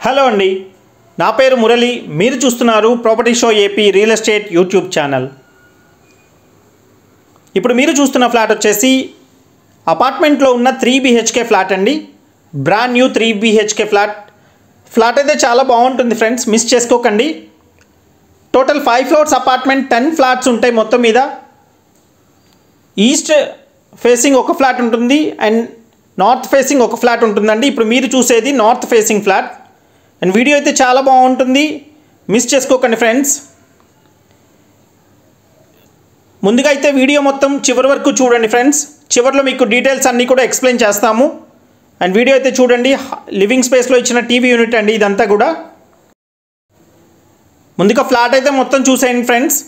Hello అండి, నా పేరు మురళి. మీరు చూస్తున్నారు property show AP real estate YouTube channel. ఇప్పుడు మీరు చూస్తున్న ఫ్లాట్ వచ్చేసి అపార్ట్మెంట్లో ఉన్న 3 BHK ఫ్లాట్ అండి. బ్రాండ్ న్యూ 3 BHK ఫ్లాట్ అయితే చాలా బాగుంటుంది ఫ్రెండ్స్, మిస్ చేసుకోకండి. టోటల్ 5 ఫ్లోర్స్ అపార్ట్మెంట్, 10 ఫ్లాట్స్ ఉంటాయి మొత్తం మీద. ఈస్ట్ ఫేసింగ్ ఒక ఫ్లాట్ ఉంటుంది అండ్ నార్త్ ఫేసింగ్ ఒక ఫ్లాట్ ఉంటుందండి. ఇప్పుడు మీరు చూసేది north facing flat and video అయితే చాలా బాగుంటుంది, మిస్ చేసుకోకండి ఫ్రెండ్స్. ముందుగా అయితే వీడియో మొత్తం చివరి వరకు చూడండి ఫ్రెండ్స్. చివరిలో మీకు డీటెయిల్స్ అన్నీ కూడా ఎక్స్ప్లెయిన్ చేస్తాము. అండ్ వీడియో అయితే చూడండి. లివింగ్ స్పేస్లో ఇచ్చిన టీవీ యూనిట్ అండి ఇదంతా కూడా. ముందుగా ఫ్లాట్ అయితే మొత్తం చూసేయండి ఫ్రెండ్స్.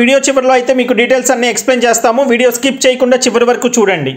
వీడియో చివరిలో అయితే మీకు డీటెయిల్స్ అన్నీ ఎక్స్ప్లెయిన్ చేస్తాము. వీడియో స్కిప్ చేయకుండా చివరి వరకు చూడండి.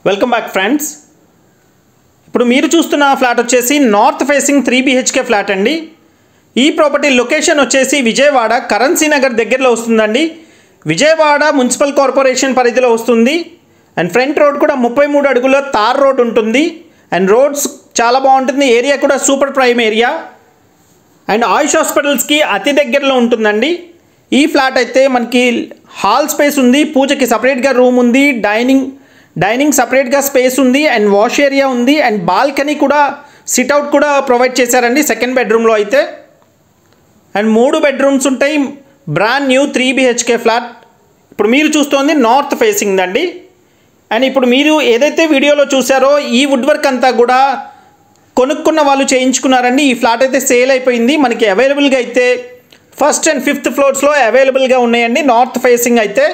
Welcome back friends. ఇప్పుడు మీరు చూస్తున్న ఫ్లాట్ వచ్చేసి నార్త్ ఫేసింగ్ 3 BHK ఫ్లాట్ అండి. ఈ ప్రాపర్టీ లొకేషన్ వచ్చేసి విజయవాడ కరెన్సీ నగర్ దగ్గరలో వస్తుందండి. విజయవాడ మున్సిపల్ కార్పొరేషన్ పరిధిలో వస్తుంది. అండ్ ఫ్రంట్ రోడ్ కూడా 33 అడుగుల తార్ రోడ్ ఉంటుంది. అండ్ రోడ్స్ చాలా బాగుంటుంది. ఏరియా కూడా సూపర్ ప్రైమ్ ఏరియా. అండ్ ఆయుష్ హాస్పిటల్స్కి అతి దగ్గరలో ఉంటుందండి. ఈ ఫ్లాట్ అయితే మనకి హాల్ స్పేస్ ఉంది, పూజకి సపరేట్గా రూమ్ ఉంది, డైనింగ్ సపరేట్గా స్పేస్ ఉంది, అండ్ వాష్ ఏరియా ఉంది, అండ్ బాల్కనీ కూడా సిట్అవుట్ కూడా ప్రొవైడ్ చేశారండి సెకండ్ బెడ్రూమ్లో అయితే. అండ్ 3 బెడ్రూమ్స్ ఉంటాయి. Brand new 3 BHK flat. ఇప్పుడు మీరు చూస్తోంది నార్త్ ఫేసింగ్ అండి. అండ్ ఇప్పుడు మీరు ఏదైతే వీడియోలో చూసారో ఈ వుడ్ వర్క్ అంతా కూడా కొనుక్కున్న వాళ్ళు చేయించుకున్నారండి. ఈ ఫ్లాట్ అయితే సేల్ అయిపోయింది. మనకి అవైలబుల్గా అయితే ఫస్ట్ అండ్ 5th ఫ్లోర్స్లో అవైలబుల్గా ఉన్నాయండి నార్త్ ఫేసింగ్ అయితే.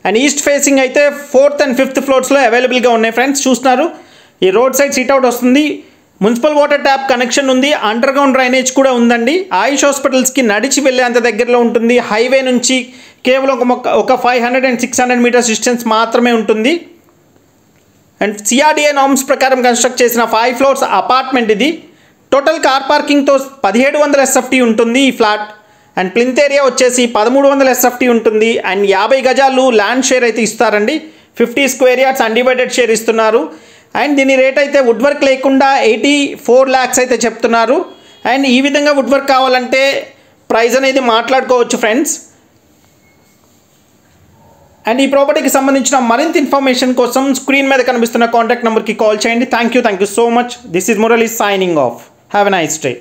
అండ్ ఈస్ట్ ఫేసింగ్ అయితే 4th and 5th ఫ్లోర్స్లో అవైలబుల్గా ఉన్నాయి ఫ్రెండ్స్. చూస్తున్నారు, ఈ రోడ్ సైడ్ సిట్అవుట్ వస్తుంది, మున్సిపల్ వాటర్ ట్యాప్ కనెక్షన్ ఉంది, అండర్ గ్రౌండ్ డ్రైనేజ్ కూడా ఉందండి. ఆయుష్ హాస్పిటల్స్కి నడిచి వెళ్ళే అంత దగ్గరలో ఉంటుంది. హైవే నుంచి కేవలం ఒక 500 and 600 మీటర్స్ డిస్టెన్స్ మాత్రమే ఉంటుంది. అండ్ CRDA నార్మ్స్ ప్రకారం కన్స్ట్రక్ట్ చేసిన 5 ఫ్లోర్స్ అపార్ట్మెంట్ ఇది. టోటల్ కార్ పార్కింగ్తో 1700 SFT ఉంటుంది ఈ ఫ్లాట్. అండ్ ప్లింత్ ఏరియా వచ్చేసి 1300 SFT ఉంటుంది. అండ్ 50 గజాలు ల్యాండ్ షేర్ అయితే ఇస్తారండి. 50 స్క్వేర్ యార్డ్స్ అన్డివైడెడ్ షేర్ ఇస్తున్నారు. అండ్ దీని రేట్ అయితే వుడ్ వర్క్ లేకుండా 84 lakhs అయితే చెప్తున్నారు. అండ్ ఈ విధంగా వుడ్ వర్క్ కావాలంటే ప్రైస్ అనేది మాట్లాడుకోవచ్చు ఫ్రెండ్స్. అండ్ ఈ ప్రాపర్టీకి సంబంధించిన మరింత ఇన్ఫర్మేషన్ కోసం స్క్రీన్ మీద కనిపిస్తున్న కాంటాక్ట్ నెంబర్కి కాల్ చేయండి. Thank you so much. This is Murali signing off. Have a nice day.